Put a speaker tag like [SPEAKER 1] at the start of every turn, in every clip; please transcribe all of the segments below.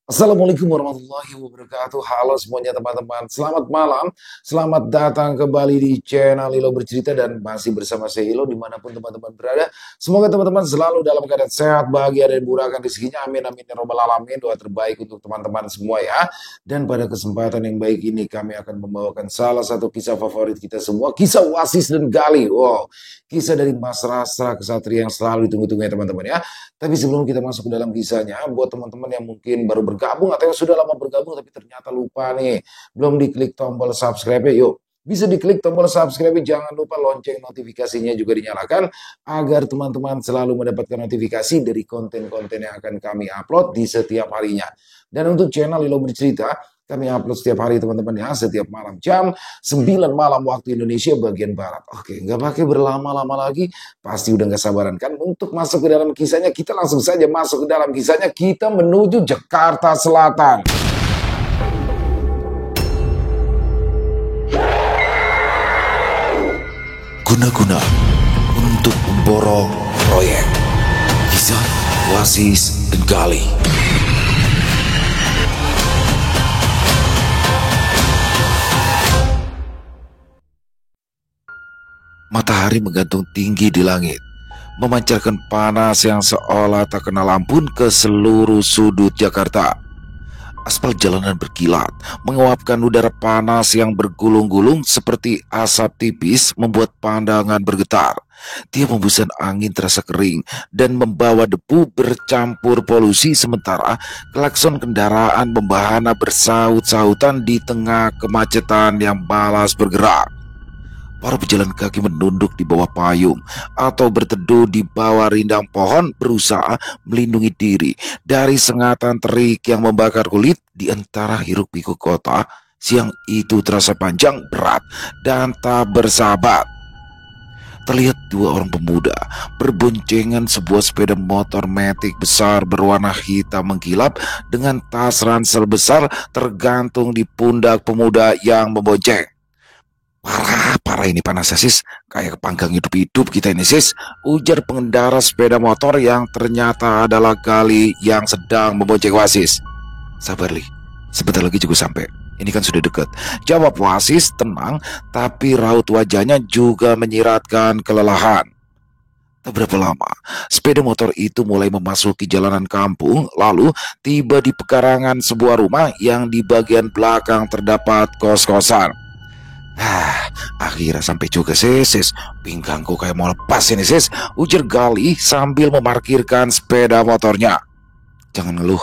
[SPEAKER 1] Assalamualaikum warahmatullahi wabarakatuh. Halo semuanya teman-teman. Selamat malam. Selamat datang kembali di channel Ilo Bercerita dan masih bersama saya Ilo dimanapun teman-teman berada. Semoga teman-teman selalu dalam keadaan sehat, bahagia dan murahkan rezekinya. Amin amin ya robbal alamin. Doa terbaik untuk teman-teman semua ya. Dan pada kesempatan yang baik ini kami akan membawakan salah satu kisah favorit kita semua, kisah Wasis dan Gali. Wow, kisah dari Mas Rasra Kesatria yang selalu ditunggu-tunggu ya teman-teman ya. Tapi sebelum kita masuk ke dalam kisahnya, buat teman-teman yang mungkin baru bergabung atau yang sudah lama bergabung tapi ternyata lupa nih, belum diklik tombol subscribe, yuk bisa diklik tombol subscribe, jangan lupa lonceng notifikasinya juga dinyalakan agar teman-teman selalu mendapatkan notifikasi dari konten-konten yang akan kami upload di setiap harinya. Dan untuk channel Lilo Bercerita, kami upload setiap hari teman-teman ya, setiap malam jam 9 malam waktu Indonesia bagian Barat. Oke, nggak pakai berlama-lama lagi, pasti udah nggak sabaran kan untuk masuk ke dalam kisahnya. Kita langsung saja masuk ke dalam kisahnya, kita menuju Jakarta Selatan. Guna-guna untuk memborong proyek. Kisah Wasis dan Gali. Matahari menggantung tinggi di langit, memancarkan panas yang seolah tak kenal ampun ke seluruh sudut Jakarta. Aspal jalanan berkilat, menguapkan udara panas yang bergulung-gulung seperti asap tipis membuat pandangan bergetar. Tiap hembusan angin terasa kering dan membawa debu bercampur polusi, sementara klakson kendaraan membahana bersaut-sautan di tengah kemacetan yang malas bergerak. Para pejalan kaki menunduk di bawah payung atau berteduh di bawah rindang pohon, berusaha melindungi diri dari sengatan terik yang membakar kulit. Di antara hiruk-pikuk kota, siang itu terasa panjang, berat, dan tak bersahabat. Terlihat dua orang pemuda berboncengan sebuah sepeda motor matic besar berwarna hitam mengkilap dengan tas ransel besar tergantung di pundak pemuda yang membonceng. Parah ini panas sis, kayak kepanggang hidup-hidup kita ini sis, ujar pengendara sepeda motor yang ternyata adalah Gali yang sedang membonceng Wasis. Sabar Li, sebentar lagi juga sampai, ini kan sudah dekat, jawab Wasis tenang, tapi raut wajahnya juga menyiratkan kelelahan. Tak berapa lama, sepeda motor itu mulai memasuki jalanan kampung, lalu tiba di pekarangan sebuah rumah yang di bagian belakang terdapat kos-kosan. Akhirnya sampai juga sis, pinggangku kayak mau lepas ini sis, ujar Gali sambil memarkirkan sepeda motornya. Jangan ngeluh,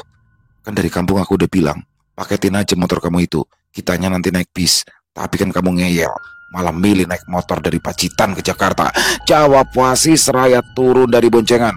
[SPEAKER 1] kan dari kampung aku udah bilang, paketin aja motor kamu itu, kitanya nanti naik bis. Tapi kan kamu ngeyel, malah milih naik motor dari Pacitan ke Jakarta, jawab Wasis seraya turun dari boncengan.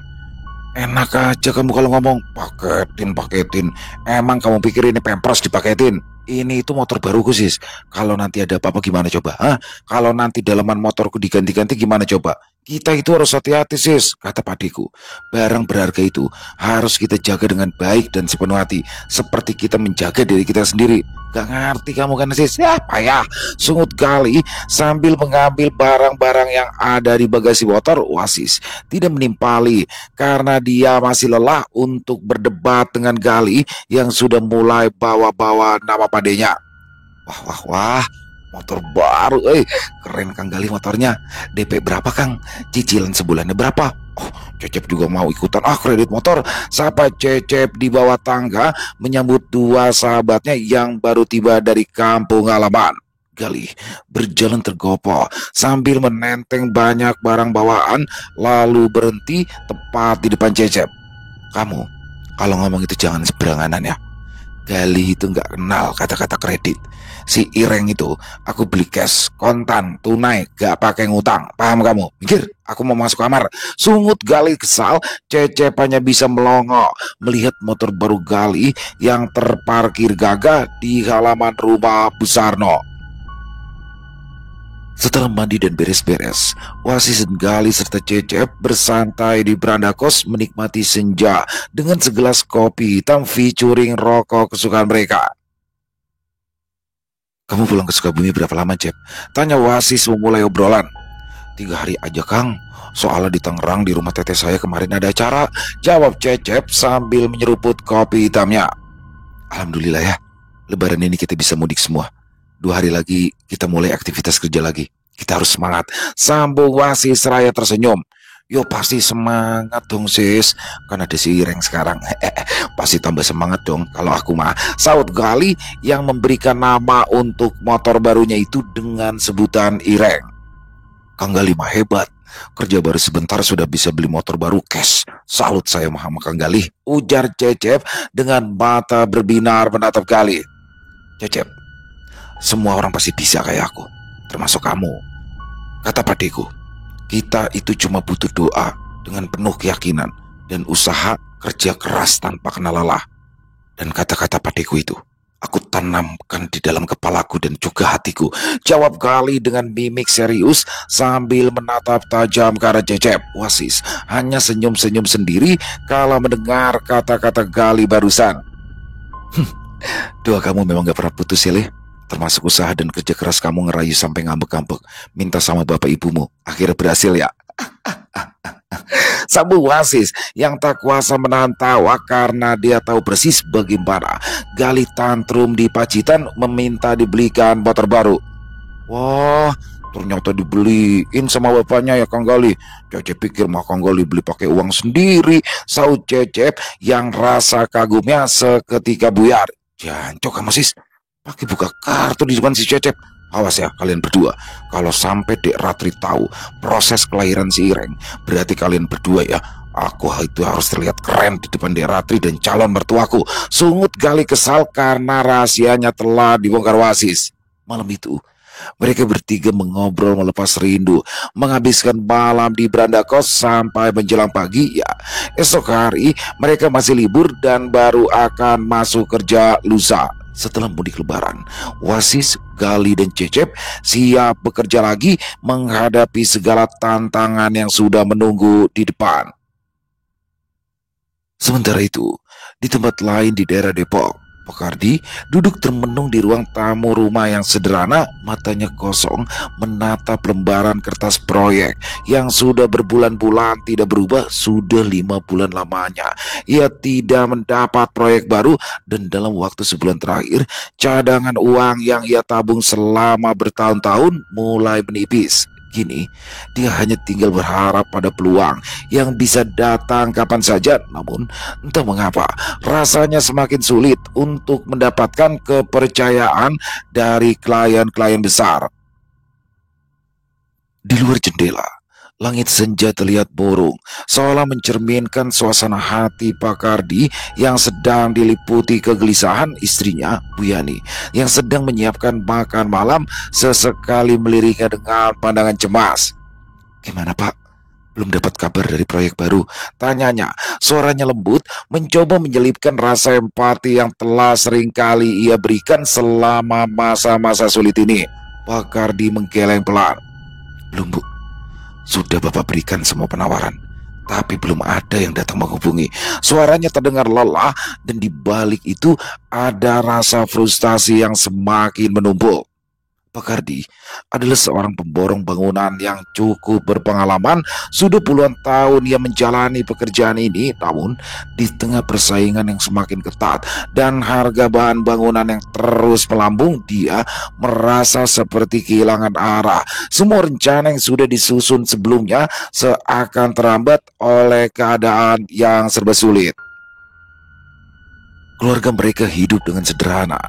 [SPEAKER 1] Enak aja kamu kalau ngomong, paketin. Emang kamu pikir ini Pampers dipaketin? Ini itu motor baruku sis. Kalau nanti ada apa-apa gimana coba? Kalau nanti dalaman motorku diganti-ganti gimana coba? Kita itu harus hati-hati sis, kata padiku. Barang berharga itu harus kita jaga dengan baik dan sepenuh hati, seperti kita menjaga diri kita sendiri. Gak ngerti kamu kan sis? Ya payah, sungut Gali sambil mengambil barang-barang yang ada di bagasi motor. Wasis tidak menimpali karena dia masih lelah untuk berdebat dengan Gali yang sudah mulai bawa-bawa nama padenya. Wah, motor baru, keren Kang Gali motornya. DP berapa Kang? Cicilan sebulannya berapa? Oh, Cecep juga mau ikutan kredit motor. Sapa Cecep di bawah tangga menyambut dua sahabatnya yang baru tiba dari kampung halaman. Gali berjalan tergopoh sambil menenteng banyak barang bawaan, lalu berhenti tepat di depan Cecep. Kamu kalau ngomong itu jangan seberanganan ya. Gali itu nggak kenal kata-kata kredit. Si Ireng itu aku beli cash, kontan, tunai, gak pakai ngutang. Paham kamu? Mikir, aku mau masuk kamar. Sungut Gali kesal, Cecep hanya bisa melongo melihat motor baru Gali yang terparkir gagah di halaman rumah Bu Sarno. Setelah mandi dan beres-beres, Wasis dan Gali serta Cecep bersantai di beranda kos menikmati senja dengan segelas kopi hitam featuring rokok kesukaan mereka. Kamu pulang ke Sukabumi berapa lama, Cep? Tanya Wasis memulai obrolan. 3 hari aja, Kang. Soalnya di Tangerang di rumah teteh saya kemarin ada acara, jawab Cecep sambil menyeruput kopi hitamnya. Alhamdulillah ya, Lebaran ini kita bisa mudik semua. 2 hari lagi kita mulai aktivitas kerja lagi. Kita harus semangat. Sambung Wasis Raya tersenyum. Yo pasti semangat dong sis. Kan ada si Ireng sekarang. Pasti tambah semangat dong kalau aku mah. Saud Gali yang memberikan nama untuk motor barunya itu dengan sebutan Ireng. Kang Gali mah hebat. Kerja baru sebentar sudah bisa beli motor baru cash. Salut saya sama Kang Gali. Ujar Cecep dengan mata berbinar menatap Gali. Cecep, semua orang pasti bisa kayak aku, termasuk kamu. Kata padeku, kita itu cuma butuh doa dengan penuh keyakinan dan usaha kerja keras tanpa kenal lelah. Dan kata-kata padeku itu, aku tanamkan di dalam kepalaku dan juga hatiku. Jawab Gali dengan mimik serius sambil menatap tajam ke arah Cecep. Wasis hanya senyum-senyum sendiri kalau mendengar kata-kata Gali barusan. Doa kamu memang gak pernah putus ya, Le. Termasuk usaha dan kerja keras kamu ngerayu sampai ngambek-ngambek. Minta sama bapak ibumu. Akhirnya berhasil ya. Sambung Wasis yang tak kuasa menahan tawa karena dia tahu persis bagaimana Gali tantrum di Pacitan meminta dibelikan motor baru. Wah, ternyata dibeliin sama bapaknya ya Kang Gali. Cecep pikir mah Kang Gali beli pakai uang sendiri. Saud Cecep yang rasa kagumnya seketika buyar. Jancok kamu sis, pakai buka kartu di depan si Cecep. Awas ya kalian berdua, kalau sampai Dek Ratri tahu proses kelahiran si Ireng, berarti kalian berdua ya, aku itu harus terlihat keren di depan Dek Ratri dan calon mertuaku. Sungut Gali kesal karena rahasianya telah dibongkar Wasis. Malam itu mereka bertiga mengobrol melepas rindu, menghabiskan malam di beranda kos sampai menjelang pagi. Ya, esok hari mereka masih libur dan baru akan masuk kerja lusa. Setelah mudik lebaran, Wasis, Gali, dan Cecep siap bekerja lagi menghadapi segala tantangan yang sudah menunggu di depan. Sementara itu, di tempat lain di daerah Depok, Pokardi duduk termenung di ruang tamu rumah yang sederhana, matanya kosong menatap lembaran kertas proyek yang sudah berbulan-bulan tidak berubah. Sudah 5 bulan lamanya ia tidak mendapat proyek baru, dan dalam waktu sebulan terakhir cadangan uang yang ia tabung selama bertahun-tahun mulai menipis. Kini dia hanya tinggal berharap pada peluang yang bisa datang kapan saja. Namun entah mengapa rasanya semakin sulit untuk mendapatkan kepercayaan dari klien-klien besar. Di luar jendela, langit senja terlihat burung, seolah mencerminkan suasana hati Pakardi yang sedang diliputi kegelisahan. Istrinya, Bu Yani, yang sedang menyiapkan makan malam, sesekali meliriknya dengan pandangan cemas. Gimana Pak? Belum dapat kabar dari proyek baru? Tanyanya, suaranya lembut, mencoba menyelipkan rasa empati yang telah seringkali ia berikan selama masa-masa sulit ini. Pakardi menggeleng pelan. Belum Bu, sudah Bapak berikan semua penawaran, tapi belum ada yang datang menghubungi. Suaranya terdengar lelah, dan di balik itu ada rasa frustasi yang semakin menumpuk. Pakardi adalah seorang pemborong bangunan yang cukup berpengalaman. Sudah puluhan tahun ia menjalani pekerjaan ini, namun di tengah persaingan yang semakin ketat dan harga bahan bangunan yang terus melambung, dia merasa seperti kehilangan arah. Semua rencana yang sudah disusun sebelumnya seakan terhambat oleh keadaan yang serba sulit. Keluarga mereka hidup dengan sederhana.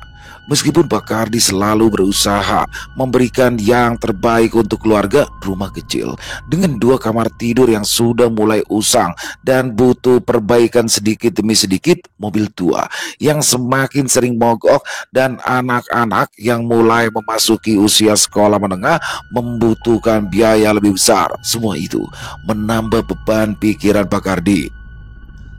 [SPEAKER 1] Meskipun Pakardi selalu berusaha memberikan yang terbaik untuk keluarga, rumah kecil dengan 2 kamar tidur yang sudah mulai usang dan butuh perbaikan sedikit demi sedikit, mobil tua yang semakin sering mogok, dan anak-anak yang mulai memasuki usia sekolah menengah membutuhkan biaya lebih besar. Semua itu menambah beban pikiran Pakardi.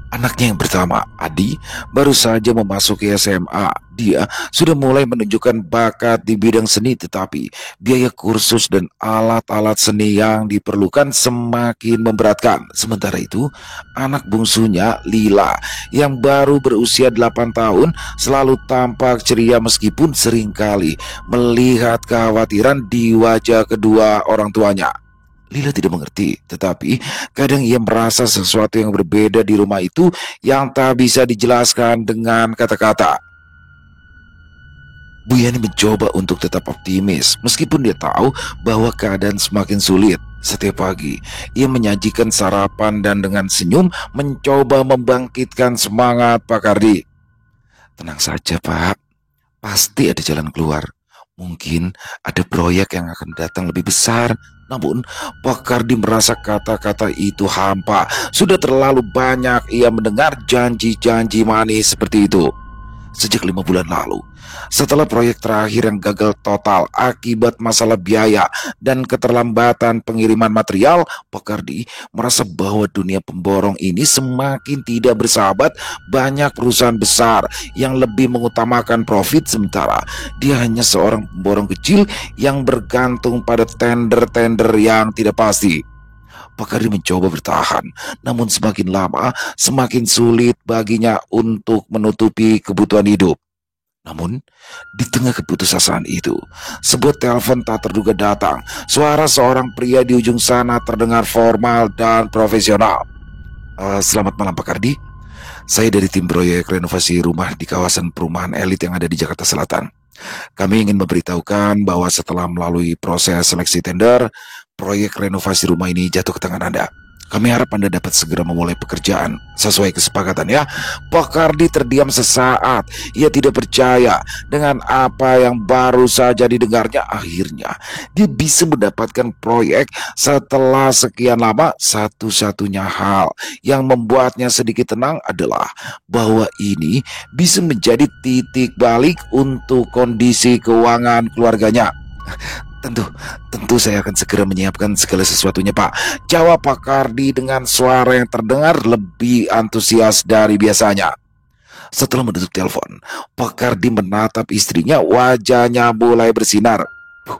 [SPEAKER 1] Anaknya yang pertama, Adi, baru saja memasuki SMA. Dia sudah mulai menunjukkan bakat di bidang seni, tetapi biaya kursus dan alat-alat seni yang diperlukan semakin memberatkan. Sementara itu, anak bungsunya, Lila, yang baru berusia 8 tahun, selalu tampak ceria meskipun seringkali melihat kekhawatiran di wajah kedua orang tuanya. Lila tidak mengerti, tetapi kadang ia merasa sesuatu yang berbeda di rumah itu yang tak bisa dijelaskan dengan kata-kata. Bu Yani mencoba untuk tetap optimis meskipun dia tahu bahwa keadaan semakin sulit. Setiap pagi, ia menyajikan sarapan dan dengan senyum mencoba membangkitkan semangat Pak Kardi. Tenang saja Pak, pasti ada jalan keluar. Mungkin ada proyek yang akan datang lebih besar. Namun, Pak Kardi merasa kata-kata itu hampa. Sudah terlalu banyak ia mendengar janji-janji manis seperti itu sejak 5 bulan lalu. Setelah proyek terakhir yang gagal total akibat masalah biaya dan keterlambatan pengiriman material, Pak Kardi merasa bahwa dunia pemborong ini semakin tidak bersahabat. Banyak perusahaan besar yang lebih mengutamakan profit, sementara dia hanya seorang pemborong kecil yang bergantung pada tender-tender yang tidak pasti. Pak Kardi mencoba bertahan, namun semakin lama semakin sulit baginya untuk menutupi kebutuhan hidup. Namun, di tengah keputusasaan itu, sebuah telepon tak terduga datang. Suara seorang pria di ujung sana terdengar formal dan profesional. Selamat malam Pak Kardi. Saya dari tim proyek renovasi rumah di kawasan perumahan elit yang ada di Jakarta Selatan. Kami ingin memberitahukan bahwa setelah melalui proses seleksi tender, proyek renovasi rumah ini jatuh ke tangan Anda. Kami harap Anda dapat segera memulai pekerjaan sesuai kesepakatan ya. Pak Kardi terdiam sesaat. Ia tidak percaya dengan apa yang baru saja didengarnya. Akhirnya dia bisa mendapatkan proyek setelah sekian lama. Satu-satunya hal yang membuatnya sedikit tenang adalah bahwa ini bisa menjadi titik balik untuk kondisi keuangan keluarganya. Tentu saya akan segera menyiapkan segala sesuatunya Pak, jawab Pak Kardi dengan suara yang terdengar lebih antusias dari biasanya. Setelah menutup telepon, Pak Kardi menatap istrinya, wajahnya mulai bersinar. Bu,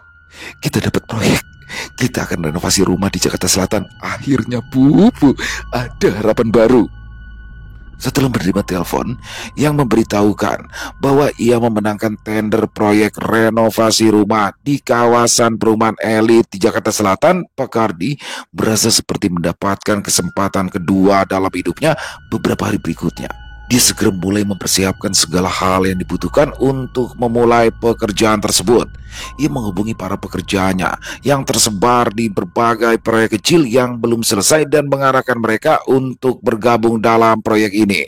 [SPEAKER 1] kita dapat proyek. Kita akan renovasi rumah di Jakarta Selatan. Akhirnya Bu, ada harapan baru. Setelah menerima telepon yang memberitahukan bahwa ia memenangkan tender proyek renovasi rumah di kawasan perumahan elit di Jakarta Selatan, Pak Kardi merasa seperti mendapatkan kesempatan kedua dalam hidupnya. Beberapa hari berikutnya, dia segera mulai mempersiapkan segala hal yang dibutuhkan untuk memulai pekerjaan tersebut. Ia menghubungi para pekerjanya yang tersebar di berbagai proyek kecil yang belum selesai dan mengarahkan mereka untuk bergabung dalam proyek ini.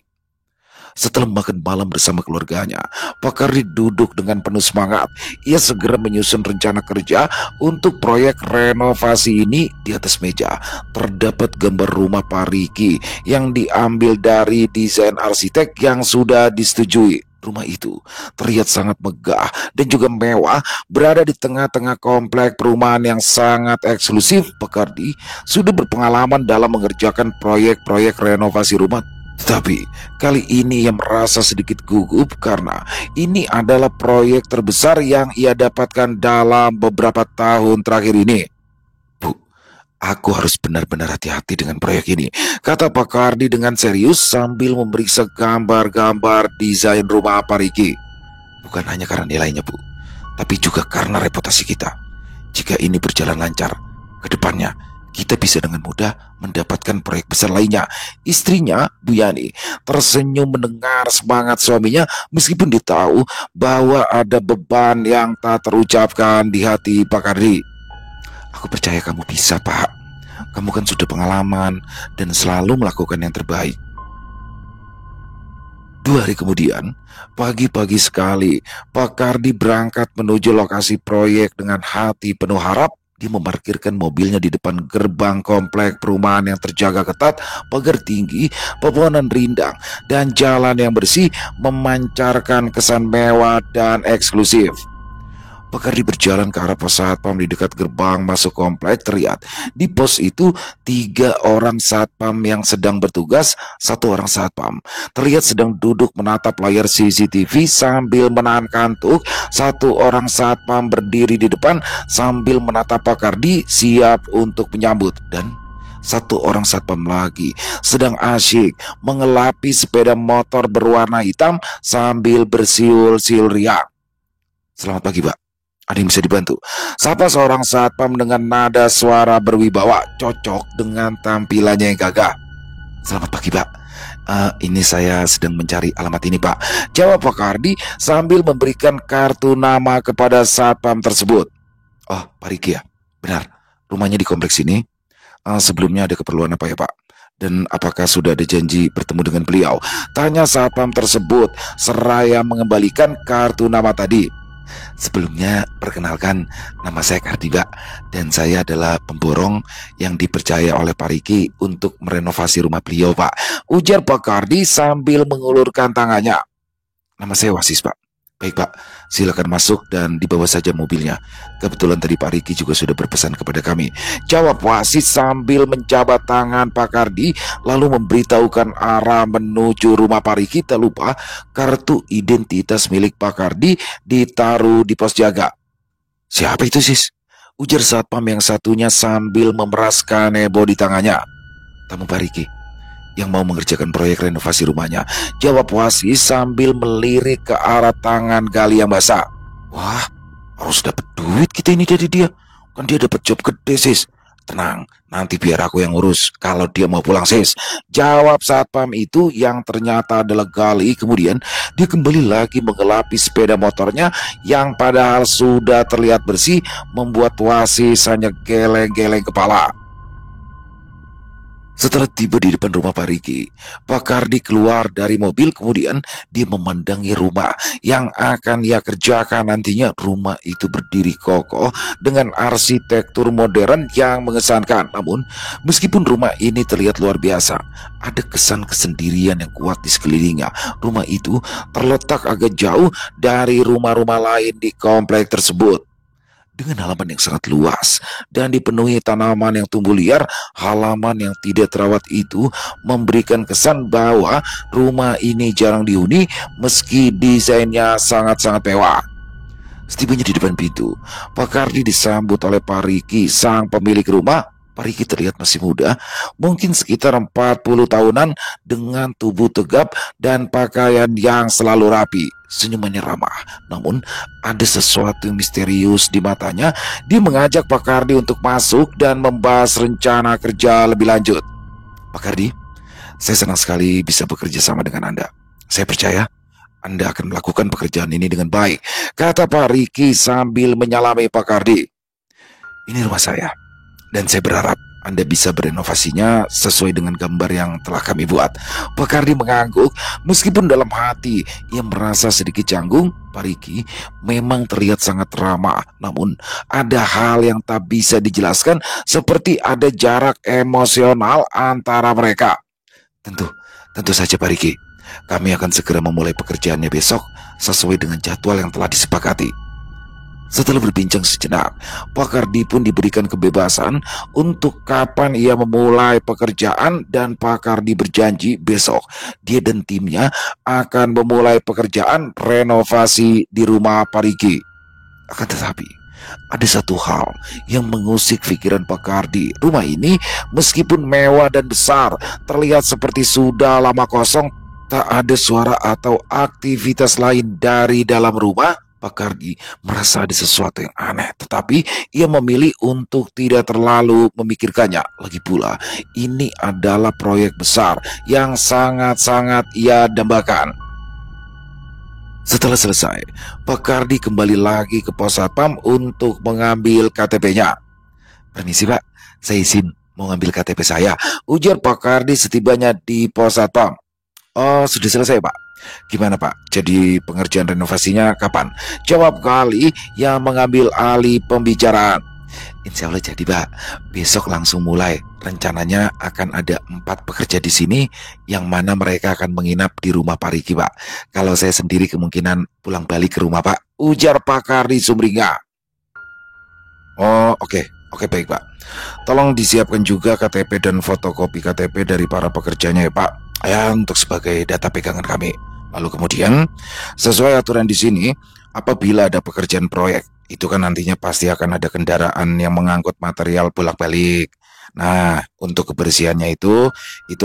[SPEAKER 1] Setelah makan malam bersama keluarganya, Pak Kardi duduk dengan penuh semangat. Ia segera menyusun rencana kerja untuk proyek renovasi ini. Di atas meja terdapat gambar rumah Pak Riki yang diambil dari desain arsitek yang sudah disetujui. Rumah itu terlihat sangat megah dan juga mewah, berada di tengah-tengah komplek perumahan yang sangat eksklusif. Pak Kardi sudah berpengalaman dalam mengerjakan proyek-proyek renovasi rumah. Tetapi kali ini ia merasa sedikit gugup karena ini adalah proyek terbesar yang ia dapatkan dalam beberapa tahun terakhir ini. Bu, aku harus benar-benar hati-hati dengan proyek ini, kata Pak Kardi dengan serius sambil memeriksa gambar-gambar desain rumah Pak Riki. Bukan hanya karena nilainya Bu, tapi juga karena reputasi kita. Jika ini berjalan lancar, ke depannya kita bisa dengan mudah mendapatkan proyek besar lainnya. Istrinya, Bu Yani, tersenyum mendengar semangat suaminya meskipun dia tahu bahwa ada beban yang tak terucapkan di hati Pak Kardi. Aku percaya kamu bisa Pak. Kamu kan sudah pengalaman dan selalu melakukan yang terbaik. 2 hari kemudian, pagi-pagi sekali, Pak Kardi berangkat menuju lokasi proyek dengan hati penuh harap. Dia memarkirkan mobilnya di depan gerbang komplek perumahan yang terjaga ketat, pagar tinggi, pepohonan rindang, dan jalan yang bersih memancarkan kesan mewah dan eksklusif. Pak Kardi berjalan ke arah pos satpam di dekat gerbang masuk komplek. Terlihat di pos itu 3 orang satpam yang sedang bertugas. 1 orang satpam terlihat sedang duduk menatap layar CCTV sambil menahan kantuk. 1 orang satpam berdiri di depan sambil menatap Pak Kardi siap untuk menyambut. Dan 1 orang satpam lagi sedang asyik mengelapi sepeda motor berwarna hitam sambil bersiul-siul riang. Selamat pagi Pak, ada yang bisa dibantu? Sapa seorang satpam dengan nada suara berwibawa cocok dengan tampilannya yang gagah. Selamat pagi Pak, Ini saya sedang mencari alamat ini, Pak," jawab Pak Kardi sambil memberikan kartu nama kepada satpam tersebut. "Oh, Pak Riki ya? Benar, rumahnya di kompleks ini. Sebelumnya ada keperluan apa ya, Pak? Dan apakah sudah ada janji bertemu dengan beliau?" tanya satpam tersebut seraya mengembalikan kartu nama tadi. "Sebelumnya, perkenalkan, nama saya Kardi, Pak, dan saya adalah pemborong yang dipercaya oleh Pak Riki untuk merenovasi rumah beliau, Pak," ujar Pak Kardi sambil mengulurkan tangannya. "Nama saya Wasis, Pak." "Baik, Pak, silakan masuk dan dibawa saja mobilnya. Kebetulan tadi Pak Riki juga sudah berpesan kepada kami," jawab Wasis sambil menjabat tangan Pak Kardi lalu memberitahukan arah menuju rumah Pak Riki. Tak lupa kartu identitas milik Pak Kardi ditaruh di pos jaga. "Siapa itu, Sis?" ujar satpam yang satunya sambil memeraskan nebo di tangannya. "Tamu Pak Riki yang mau mengerjakan proyek renovasi rumahnya," jawab Wasis sambil melirik ke arah tangan Gali yang basah. "Wah, harus dapat duit kita ini dari dia. Kan dia dapat job gede, Sis." "Tenang, nanti biar aku yang urus kalau dia mau pulang, Sis," jawab satpam itu yang ternyata adalah Gali. Kemudian dia kembali lagi mengelapi sepeda motornya yang padahal sudah terlihat bersih, membuat Wasis hanya geleng-geleng kepala. Setelah tiba di depan rumah Pak Riki, Pak Kardi keluar dari mobil. Kemudian dia memandangi rumah yang akan ia kerjakan nantinya. Rumah itu berdiri kokoh dengan arsitektur modern yang mengesankan. Namun, meskipun rumah ini terlihat luar biasa, ada kesan kesendirian yang kuat di sekelilingnya. Rumah itu terletak agak jauh dari rumah-rumah lain di komplek tersebut. Dengan halaman yang sangat luas dan dipenuhi tanaman yang tumbuh liar, halaman yang tidak terawat itu memberikan kesan bahwa rumah ini jarang dihuni meski desainnya sangat-sangat mewah. Setibanya di depan pintu, Pak Kardi disambut oleh Pak Riki, sang pemilik rumah. Pak Riki terlihat masih muda, mungkin sekitar 40 tahunan, dengan tubuh tegap dan pakaian yang selalu rapi. Senyumannya ramah, namun ada sesuatu yang misterius di matanya. Dia mengajak Pak Kardi untuk masuk dan membahas rencana kerja lebih lanjut. "Pak Kardi, saya senang sekali bisa bekerja sama dengan Anda. Saya percaya Anda akan melakukan pekerjaan ini dengan baik," kata Pak Riki sambil menyalami Pak Kardi. "Ini rumah saya, dan saya berharap Anda bisa berenovasinya sesuai dengan gambar yang telah kami buat." Pak Kardi mengangguk, meskipun dalam hati ia merasa sedikit canggung. Pak Riki memang terlihat sangat ramah, namun ada hal yang tak bisa dijelaskan, seperti ada jarak emosional antara mereka. Tentu saja Pak Riki, kami akan segera memulai pekerjaannya besok sesuai dengan jadwal yang telah disepakati." Setelah berbincang sejenak, Pak Kardi pun diberikan kebebasan untuk kapan ia memulai pekerjaan, dan Pak Kardi berjanji besok dia dan timnya akan memulai pekerjaan renovasi di rumah Pak Riki. Akan tetapi, ada satu hal yang mengusik pikiran Pak Kardi. Rumah ini meskipun mewah dan besar, terlihat seperti sudah lama kosong. Tak ada suara atau aktivitas lain dari dalam rumah. Pak Kardi merasa ada sesuatu yang aneh, tetapi ia memilih untuk tidak terlalu memikirkannya. Lagi pula, ini adalah proyek besar yang sangat-sangat ia dambakan. Setelah selesai, Pak Kardi kembali lagi ke pos satpam untuk mengambil KTP-nya. "Permisi Pak, saya izin mau ngambil KTP saya," ujar Pak Kardi setibanya di pos satpam. "Oh, sudah selesai Pak. Gimana Pak, jadi pengerjaan renovasinya kapan?" jawab Gali yang mengambil alih pembicaraan. "Insya Allah jadi Pak, besok langsung mulai. Rencananya akan ada 4 pekerja di sini, yang mana mereka akan menginap di rumah Pak Riki Pak. Kalau saya sendiri kemungkinan pulang balik ke rumah Pak," ujar Pak Kardi sumringah. "Oh, oke baik Pak. Tolong disiapkan juga KTP dan fotokopi KTP dari para pekerjanya ya Pak, ya, untuk sebagai data pegangan kami. Lalu kemudian, sesuai aturan di sini, apabila ada pekerjaan proyek, itu kan nantinya pasti akan ada kendaraan yang mengangkut material bolak-balik. Nah, untuk kebersihannya itu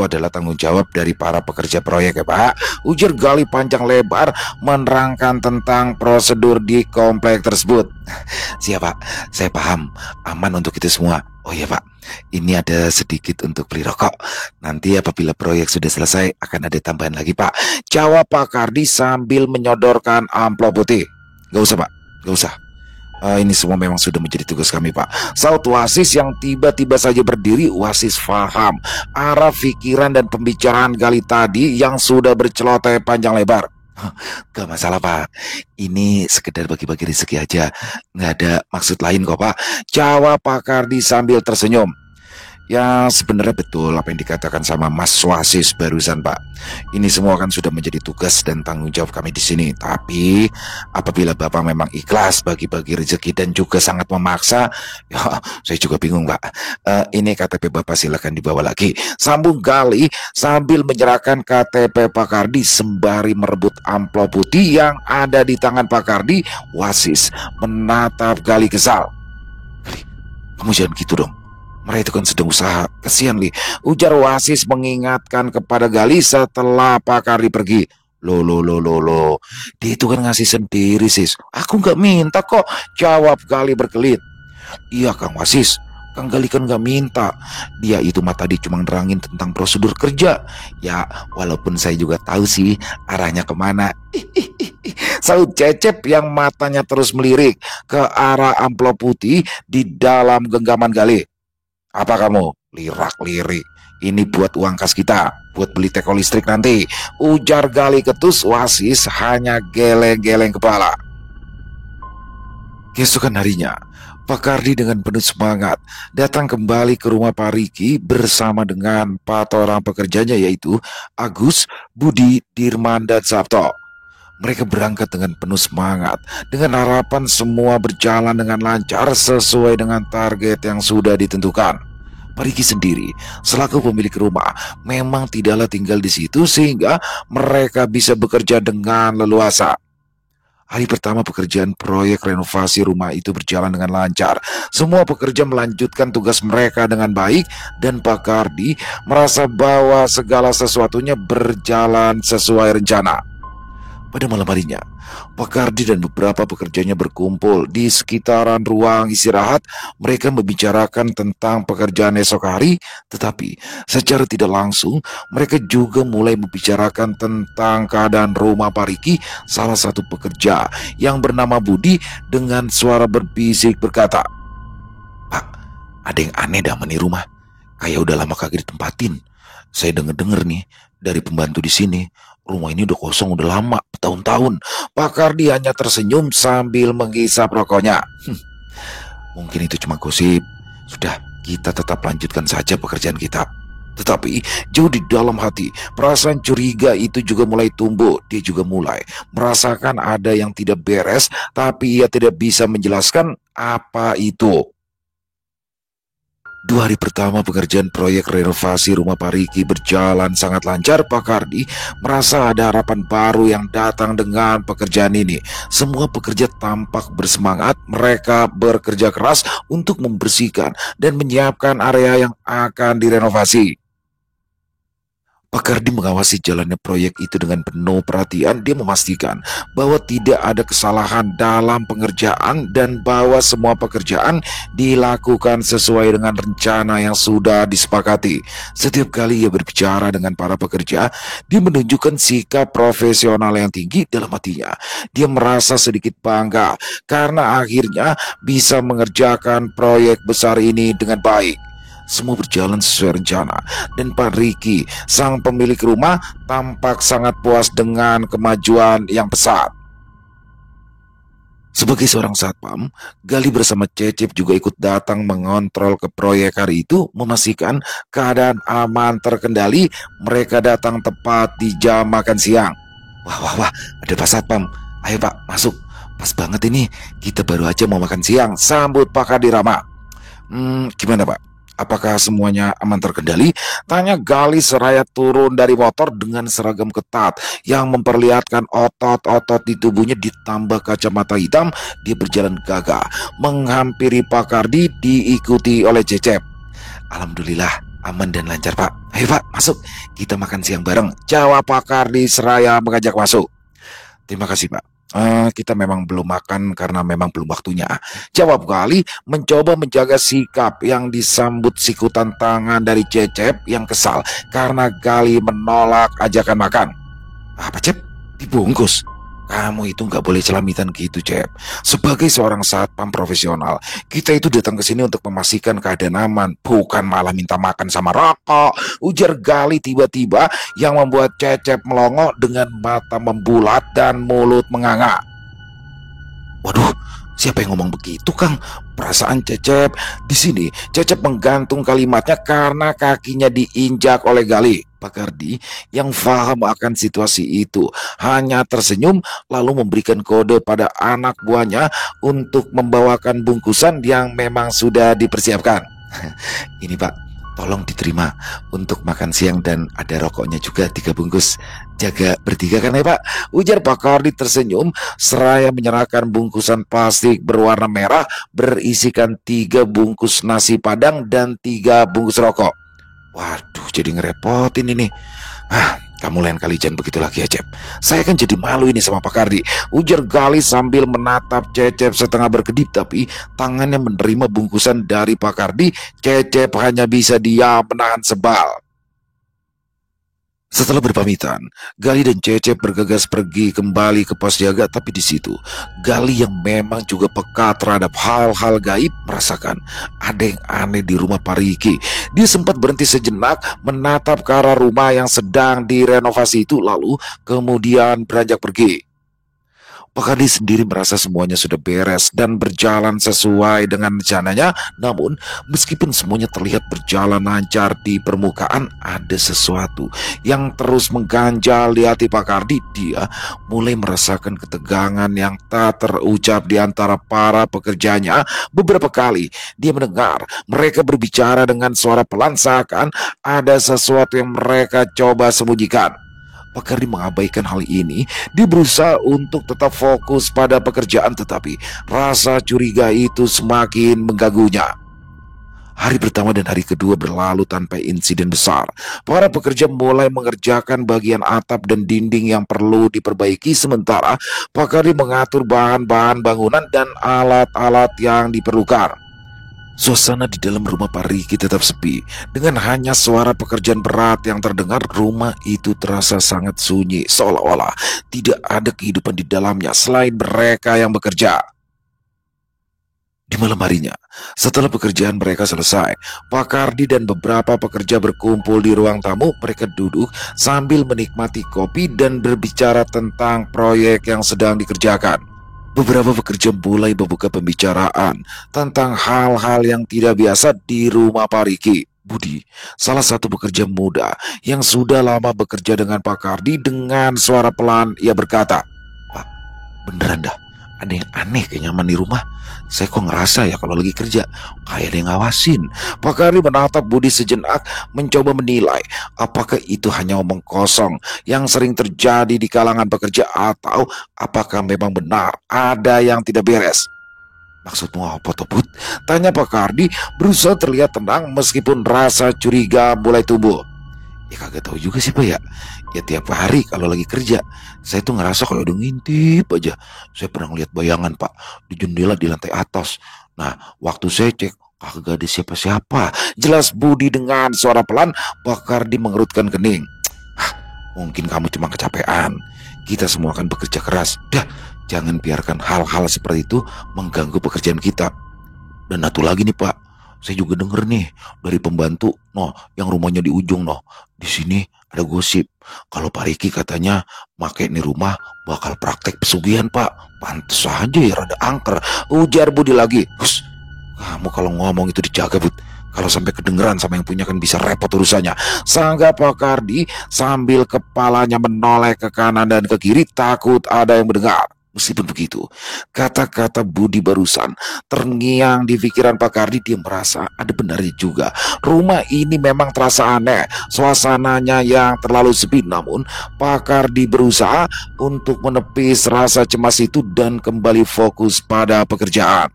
[SPEAKER 1] adalah tanggung jawab dari para pekerja proyek ya Pak. Ujar Gali panjang lebar menerangkan tentang prosedur di komplek tersebut. Siap Pak, saya paham, aman untuk itu semua. Oh iya Pak, ini ada sedikit untuk beli rokok. Nanti apabila proyek sudah selesai akan ada tambahan lagi Pak. Jawab Pak Kardi sambil menyodorkan amplop putih. Gak usah Pak, gak usah. Ini semua memang sudah menjadi tugas kami Pak. Saut Wasis yang tiba-tiba saja berdiri. Wasis faham arah pikiran dan pembicaraan Gali tadi yang sudah berceloteh panjang lebar. Gak masalah Pak, ini sekedar bagi-bagi rezeki aja, nggak ada maksud lain kok Pak. Jawab Pak Kardi sambil tersenyum. Ya sebenarnya betul apa yang dikatakan sama Mas Wasis barusan Pak. Ini semua kan sudah menjadi tugas dan tanggung jawab kami di sini. Tapi apabila Bapak memang ikhlas bagi-bagi rezeki dan juga sangat memaksa, ya saya juga bingung Pak. Ini KTP Bapak silakan dibawa lagi. Sambung Gali sambil menyerahkan KTP Pak Kardi sembari merebut amplop putih yang ada di tangan Pak Kardi. Wasis menatap Gali kesal. Gali, kamu jangan gitu dong. Mereka itu kan sedang usaha, kasihan Li. Ujar Wasis mengingatkan kepada Gali setelah Pak Kardi pergi. Loh. Dia itu kan ngasih sendiri sis. Aku nggak minta kok, jawab Gali berkelit. Iya Kang Wasis, Kang Gali kan nggak minta. Dia itu mah tadi cuma nerangin tentang prosedur kerja. Ya walaupun saya juga tahu sih arahnya kemana. Saut Cecep yang matanya terus melirik ke arah amplop putih di dalam genggaman Gali. Apa kamu? Lirak-lirik. Ini buat uang kas kita, buat beli teko listrik nanti. Ujar Gali ketus. Wasis hanya geleng-geleng kepala. Keesokan harinya, Pak Kardi dengan penuh semangat datang kembali ke rumah Pak Riki bersama dengan 4 orang pekerjanya yaitu Agus, Budi, Dirman, dan Sabto. Mereka berangkat dengan penuh semangat, dengan harapan semua berjalan dengan lancar sesuai dengan target yang sudah ditentukan. Pak Riki sendiri, selaku pemilik rumah, memang tidaklah tinggal di situ sehingga mereka bisa bekerja dengan leluasa. Hari pertama pekerjaan proyek renovasi rumah itu berjalan dengan lancar. Semua pekerja melanjutkan tugas mereka dengan baik dan Pak Kardi merasa bahwa segala sesuatunya berjalan sesuai rencana. Pada malam harinya, Pak Kardi dan beberapa pekerjanya berkumpul di sekitaran ruang istirahat. Mereka membicarakan tentang pekerjaan esok hari, tetapi secara tidak langsung mereka juga mulai membicarakan tentang keadaan rumah Pak Riki. Salah satu pekerja yang bernama Budi dengan suara berbisik berkata, Pak, ada yang aneh dah di rumah. Kayak udah lama kagak ditempatin. Saya denger-denger nih dari pembantu di sini, rumah ini udah kosong udah lama, bertahun-tahun. Pak Kardi hanya tersenyum sambil menghisap rokoknya. Mungkin itu cuma gosip. Sudah, kita tetap lanjutkan saja pekerjaan kita. Tetapi jauh di dalam hati, perasaan curiga itu juga mulai tumbuh. Dia juga mulai merasakan ada yang tidak beres, tapi ia tidak bisa menjelaskan apa itu. 2 hari pertama pekerjaan proyek renovasi rumah Pak Riki berjalan sangat lancar. Pak Kardi merasa ada harapan baru yang datang dengan pekerjaan ini. Semua pekerja tampak bersemangat. Mereka bekerja keras untuk membersihkan dan menyiapkan area yang akan direnovasi. Pak Kardi mengawasi jalannya proyek itu dengan penuh perhatian. Dia memastikan bahwa tidak ada kesalahan dalam pengerjaan dan bahwa semua pekerjaan dilakukan sesuai dengan rencana yang sudah disepakati. Setiap kali ia berbicara dengan para pekerja, dia menunjukkan sikap profesional yang tinggi. Dalam hatinya, dia merasa sedikit bangga karena akhirnya bisa mengerjakan proyek besar ini dengan baik. Semua berjalan sesuai rencana dan Pak Riki, sang pemilik rumah, tampak sangat puas dengan kemajuan yang pesat. Sebagai seorang satpam, Gali bersama Cecep juga ikut datang mengontrol ke proyek hari itu, memastikan keadaan aman terkendali. Mereka datang tepat di jam makan siang. Wah, ada Pak Satpam. Ayo Pak, masuk. Pas banget ini, kita baru aja mau makan siang, sambut Pak Kadirama. Gimana Pak? Apakah semuanya aman terkendali? Tanya Gali seraya turun dari motor dengan seragam ketat yang memperlihatkan otot-otot di tubuhnya ditambah kacamata hitam. Dia berjalan gagah menghampiri Pak Kardi diikuti oleh Cecep. Alhamdulillah, aman dan lancar Pak. Ayo Pak, masuk. Kita makan siang bareng. Jawab Pak Kardi seraya mengajak masuk. Terima kasih Pak. Kita memang belum makan karena memang belum waktunya. Jawab Gali mencoba menjaga sikap yang disambut sikutan tangan dari Cecep yang kesal karena Gali menolak ajakan makan. Apa Cep? Dibungkus? Kamu itu nggak boleh celamitan gitu Cep. Sebagai seorang satpam profesional, kita itu datang ke sini untuk memastikan keadaan aman, bukan malah minta makan sama rokok. Ujar Gali tiba-tiba yang membuat Cecep melongo dengan mata membulat dan mulut menganga. Waduh, siapa yang ngomong begitu, Kang? Perasaan Cecep. Di sini, Cecep menggantung kalimatnya karena kakinya diinjak oleh Gali. Pak Kardi yang paham akan situasi itu hanya tersenyum lalu memberikan kode pada anak buahnya untuk membawakan bungkusan yang memang sudah dipersiapkan. Ini Pak, tolong diterima untuk makan siang dan ada rokoknya juga 3 bungkus. Jaga bertiga kan ya Pak? Ujar Pak Kardi tersenyum seraya menyerahkan bungkusan plastik berwarna merah berisikan 3 bungkus nasi padang dan 3 bungkus rokok. Waduh, jadi ngerepotin ini. Kamu lain kali jangan begitu lagi ya Cep. Saya kan jadi malu ini sama Pak Kardi. Ujar Gali sambil menatap Cecep setengah berkedip. Tapi tangannya menerima bungkusan dari Pak Kardi, Cecep hanya bisa diam menahan sebal. Setelah berpamitan, Gali dan Cecep bergegas pergi kembali ke pos jaga. Tapi di situ, Gali yang memang juga peka terhadap hal-hal gaib merasakan ada yang aneh di rumah Pak Riki. Dia sempat berhenti sejenak menatap ke arah rumah yang sedang direnovasi itu, lalu kemudian beranjak pergi. Pak Kardi sendiri merasa semuanya sudah beres dan berjalan sesuai dengan rencananya. Namun, meskipun semuanya terlihat berjalan lancar di permukaan, ada sesuatu yang terus mengganjal di hati Pak Kardi. Dia mulai merasakan ketegangan yang tak terucap di antara para pekerjanya. Beberapa kali dia mendengar mereka berbicara dengan suara pelan seakan ada sesuatu yang mereka coba sembunyikan. Pak Kardi mengabaikan hal ini. Dia berusaha untuk tetap fokus pada pekerjaan, tetapi rasa curiga itu semakin mengganggunya. Hari pertama dan hari kedua berlalu tanpa insiden besar. Para pekerja mulai mengerjakan bagian atap dan dinding yang perlu diperbaiki, sementara Pak Kardi mengatur bahan-bahan bangunan dan alat-alat yang diperlukan. Suasana di dalam rumah Pak Riki tetap sepi. Dengan hanya suara pekerjaan berat yang terdengar, rumah itu terasa sangat sunyi, seolah-olah tidak ada kehidupan di dalamnya selain mereka yang bekerja. Di malam harinya, setelah pekerjaan mereka selesai, Pak Kardi dan beberapa pekerja berkumpul di ruang tamu. Mereka duduk sambil menikmati kopi dan berbicara tentang proyek yang sedang dikerjakan. Beberapa pekerja mulai membuka pembicaraan tentang hal-hal yang tidak biasa di rumah Pak Riki. Budi, salah satu pekerja muda yang sudah lama bekerja dengan Pak Kardi, dengan suara pelan ia berkata, "Pak, beneran dah, ada yang aneh kayak nyaman di rumah. Saya kok ngerasa ya kalau lagi kerja kayak ada yang ngawasin." Pak Kardi menatap Budi sejenak, mencoba menilai apakah itu hanya omong kosong yang sering terjadi di kalangan pekerja atau apakah memang benar ada yang tidak beres. "Maksudmu apa toh Bud?" tanya Pak Kardi berusaha terlihat tenang meskipun rasa curiga mulai tumbuh. "Ya kagak tahu juga sih Pak ya. Ya tiap hari kalau lagi kerja, saya tuh ngerasa kalau udah ngintip aja. Saya pernah ngeliat bayangan Pak di jendela di lantai atas. Nah, waktu saya cek, kagak ada siapa-siapa," jelas Budi dengan suara pelan. Pak Kardi mengerutkan kening. "Mungkin kamu cuma kecapean. Kita semua akan bekerja keras. Dah, jangan biarkan hal-hal seperti itu mengganggu pekerjaan kita. Dan satu lagi nih Pak, saya juga denger nih dari pembantu, yang rumahnya di ujung di sini ada gosip kalau Pak Riki katanya make nih rumah bakal praktek pesugihan Pak. Pantes saja ya rada angker," ujar Budi lagi. "Hus, kamu kalau ngomong itu dijaga Bud. Kalau sampai kedengeran sama yang punya kan bisa repot urusannya," sanggah Pak Kardi sambil kepalanya menoleh ke kanan dan ke kiri takut ada yang mendengar. Meskipun begitu, kata-kata Budi barusan terngiang di pikiran Pak Kardi. Dia merasa ada benarnya juga. Rumah ini memang terasa aneh, suasananya yang terlalu sepi. Namun Pak Kardi berusaha untuk menepis rasa cemas itu dan kembali fokus pada pekerjaan.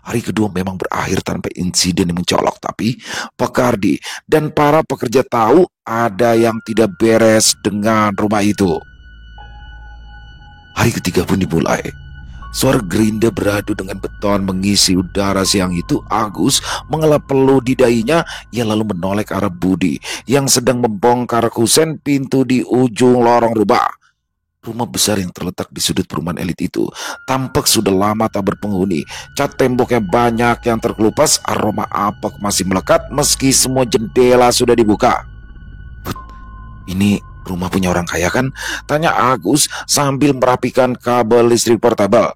[SPEAKER 1] Hari kedua memang berakhir tanpa insiden yang mencolok, tapi Pekardi dan para pekerja tahu ada yang tidak beres dengan rumah itu. Hari ketiga pun dimulai. Suara gerinda beradu dengan beton mengisi udara siang itu. Agus mengelap peluh di dahinya. Ia lalu menoleh ke arah Budi yang sedang membongkar kusen pintu di ujung lorong rumah. Rumah besar yang terletak di sudut perumahan elit itu tampak sudah lama tak berpenghuni. Cat temboknya banyak yang terkelupas, aroma apek masih melekat meski semua jendela sudah dibuka. "Put, ini rumah punya orang kaya kan?" tanya Agus sambil merapikan kabel listrik portabel.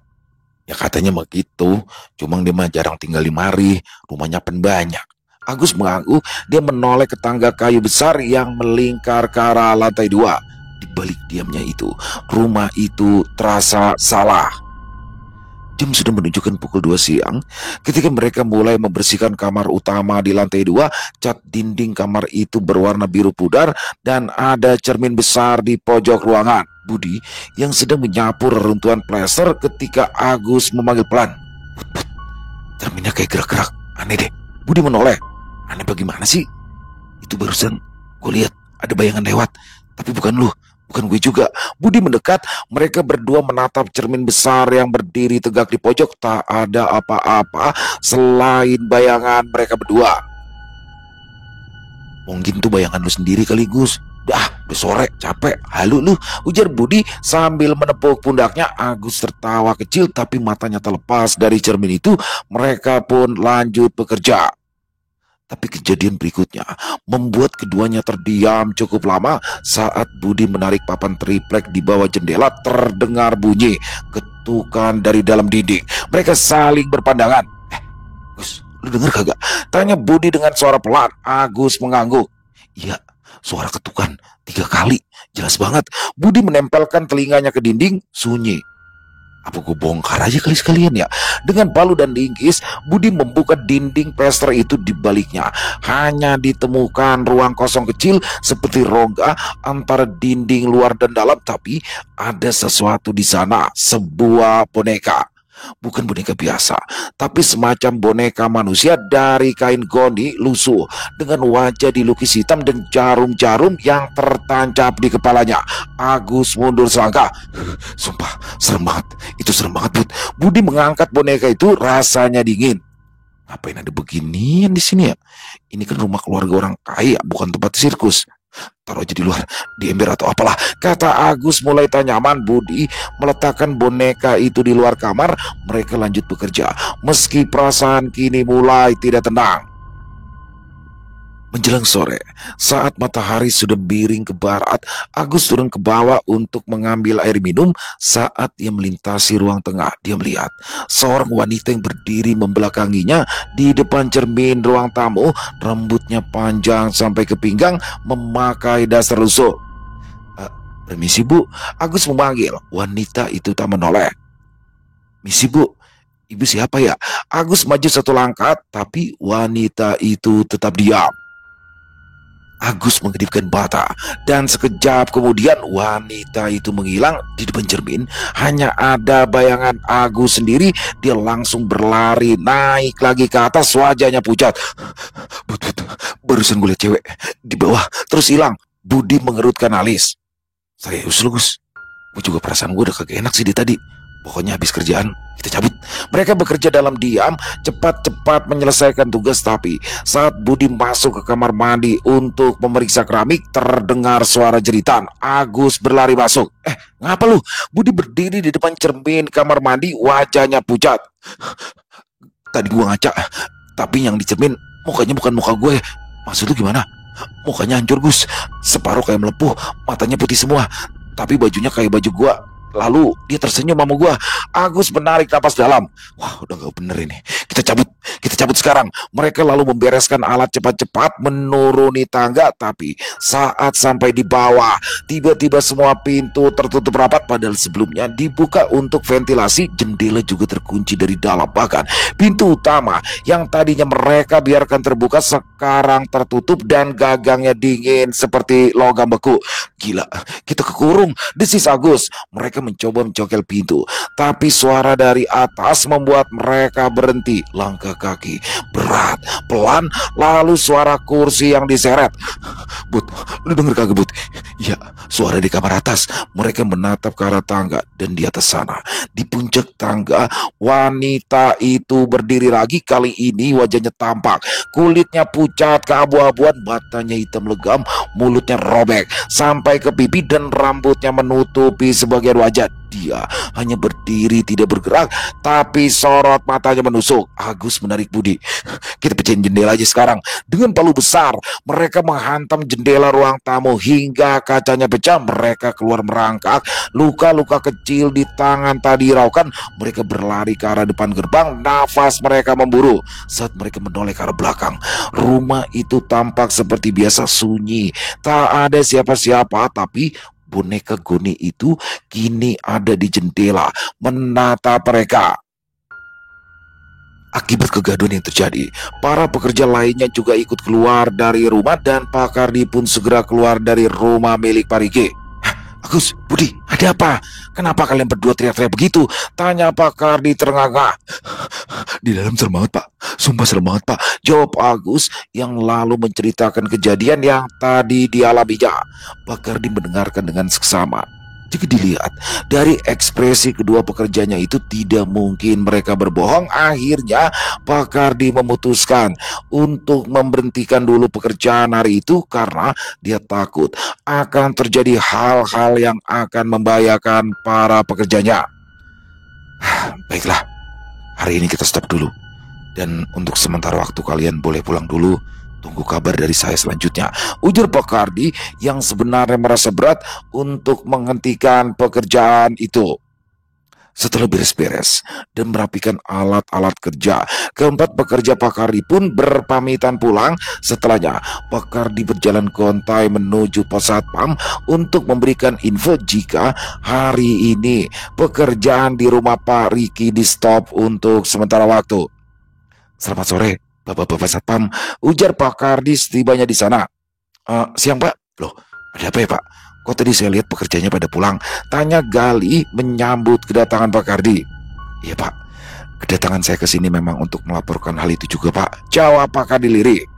[SPEAKER 1] "Ya katanya begitu, cuma dia mah jarang tinggal di mari, rumahnya banyak." Agus mengangguk. Dia menoleh ke tangga kayu besar yang melingkar ke arah lantai 2. Di balik diamnya itu, rumah itu terasa salah. Jam sudah menunjukkan pukul 2 siang ketika mereka mulai membersihkan kamar utama di lantai 2. Cat dinding kamar itu berwarna biru pudar dan ada cermin besar di pojok ruangan. Budi yang sedang menyapu reruntuhan plester ketika Agus memanggil pelan. "Put, put, cerminnya kayak gerak-gerak, aneh deh." Budi menoleh. "Aneh bagaimana sih?" "Itu barusan gue lihat ada bayangan lewat, tapi bukan lu, bukan gue juga." Budi mendekat. Mereka berdua menatap cermin besar yang berdiri tegak di pojok. Tak ada apa-apa selain bayangan mereka berdua. "Mungkin tuh bayangan lu sendiri kali, Gus. Udah sore, capek, halu lu," ujar Budi sambil menepuk pundaknya. Agus tertawa kecil tapi matanya terlepas dari cermin itu. Mereka pun lanjut bekerja. Tapi kejadian berikutnya membuat keduanya terdiam cukup lama. Saat Budi menarik papan triplek di bawah jendela, terdengar bunyi ketukan dari dalam dinding. Mereka saling berpandangan. "Gus, lu denger kagak?" tanya Budi dengan suara pelan. Agus mengangguk. "Iya, suara ketukan 3 kali, jelas banget." Budi menempelkan telinganya ke dinding. Sunyi. "Apa gue bongkar aja kali sekalian ya?" Dengan palu dan linggis, Budi membuka dinding plester itu. Di baliknya hanya ditemukan ruang kosong kecil seperti rongga antara dinding luar dan dalam. Tapi ada sesuatu di sana, sebuah boneka. Bukan boneka biasa, tapi semacam boneka manusia dari kain goni lusuh dengan wajah dilukis hitam dan jarum-jarum yang tertancap di kepalanya. Agus mundur selangkah. "Sumpah, serem banget. Itu serem banget, Bud." Budi mengangkat boneka itu, rasanya dingin. "Ngapain ada beginian di sini ya? Ini kan rumah keluarga orang kaya, bukan tempat sirkus. Taruh aja di luar, di ember atau apalah," kata Agus mulai tak nyaman. Budi meletakkan boneka itu di luar kamar. Mereka lanjut bekerja meski perasaan kini mulai tidak tenang. Menjelang sore, saat matahari sudah miring ke barat, Agus turun ke bawah untuk mengambil air minum. Saat ia melintasi ruang tengah, dia melihat seorang wanita yang berdiri membelakanginya di depan cermin ruang tamu. Rambutnya panjang sampai ke pinggang, memakai dasar lusuh. "Permisi, Bu," Agus memanggil. Wanita itu tak menoleh. "Misi, Bu. Ibu siapa ya?" Agus maju 1 langkah, tapi wanita itu tetap diam. Agus mengedipkan mata dan sekejap kemudian wanita itu menghilang di depan cermin. Hanya ada bayangan Agus sendiri. Dia langsung berlari naik lagi ke atas, wajahnya pucat. "But, barusan gue liat cewek di bawah terus hilang." Budi mengerutkan alis. "Serius lu, Gus? Gue juga perasaan gue udah kagak enak sih di tadi. Pokoknya habis kerjaan kita cabut." Mereka bekerja dalam diam, cepat-cepat menyelesaikan tugas. Tapi saat Budi masuk ke kamar mandi untuk memeriksa keramik, terdengar suara jeritan. Agus berlari masuk. Ngapa lu?" Budi berdiri di depan cermin kamar mandi, wajahnya pucat. "Tadi gua ngaca, tapi yang di cermin mukanya bukan muka gue." "Maksud lu gimana?" "Mukanya hancur, Gus. Separuh kayak melepuh, matanya putih semua. Tapi bajunya kayak baju gua. Lalu dia tersenyum sama gua." Agus menarik napas dalam. "Wah, udah gak bener ini. Kita cabut." Kita cabut sekarang. Mereka lalu membereskan alat cepat-cepat menuruni tangga. Tapi saat sampai di bawah, tiba-tiba semua pintu tertutup rapat. Padahal sebelumnya dibuka untuk ventilasi. Jendela juga terkunci dari dalam. Bahkan pintu utama yang tadinya mereka biarkan terbuka sekarang tertutup dan gagangnya dingin seperti logam beku. Gila, kita kekurung, desis Agus. Mereka mencoba mencokel pintu, tapi suara dari atas membuat mereka berhenti. Langkah kaki berat, pelan, lalu suara kursi yang diseret. Bud, lu denger kagak, Bud? Ya, suara di kamar atas. Mereka menatap ke arah tangga, dan di atas sana, di puncak tangga, wanita itu berdiri lagi. Kali ini wajahnya tampak, kulitnya pucat keabu-abuan, matanya hitam legam, mulutnya robek sampai ke pipi dan rambutnya menutupi sebagian wajah. Dia hanya berdiri tidak bergerak, tapi sorot matanya menusuk. Agus menarik Budi. Kita pecahin jendela aja sekarang. Dengan palu besar, mereka menghantam jendela ruang tamu hingga kacanya pecah. Mereka keluar merangkak, luka-luka kecil di tangan tadi diraukan. Mereka berlari ke arah depan gerbang, nafas mereka memburu. Saat mereka menoleh ke arah belakang, rumah itu tampak seperti biasa, sunyi. Tak ada siapa-siapa, tapi boneka Goni itu kini ada di jendela menatap mereka. Akibat kegaduhan yang terjadi, para pekerja lainnya juga ikut keluar dari rumah dan Pak Kardi pun segera keluar dari rumah milik Parige. Agus, Budi, ada apa? Kenapa kalian berdua teriak-teriak begitu? Tanya Pak Kardi terengah-engah. Di dalam serem banget, Pak. Sumpah serem banget, Pak. Jawab Agus yang lalu menceritakan kejadian yang tadi dialaminya. Pak Kardi mendengarkan dengan seksama. Jika dilihat dari ekspresi kedua pekerjanya itu, tidak mungkin mereka berbohong. Akhirnya Pak Kardi memutuskan untuk memberhentikan dulu pekerjaan hari itu karena dia takut akan terjadi hal-hal yang akan membahayakan para pekerjanya. Baiklah, hari ini kita stop dulu. Dan untuk sementara waktu kalian boleh pulang dulu. Tunggu kabar dari saya selanjutnya, ujar Pak Kardi yang sebenarnya merasa berat untuk menghentikan pekerjaan itu. Setelah beres-beres dan merapikan alat-alat kerja, keempat pekerja Pak Kardi pun berpamitan pulang. Setelahnya, Pak Kardi berjalan kontai menuju pos satpam untuk memberikan info jika hari ini pekerjaan di rumah Pak Riki di stop untuk sementara waktu. Selamat sore, Bapak-bapak satpam, ujar Pak Kardi setibanya di sana. Siang, Pak. Loh, ada apa ya, Pak? Kok tadi saya lihat pekerjanya pada pulang? Tanya Gali menyambut kedatangan Pak Kardi. Iya, Pak. Kedatangan saya ke sini memang untuk melaporkan hal itu juga, Pak. Jawab Pak Kardi lirik.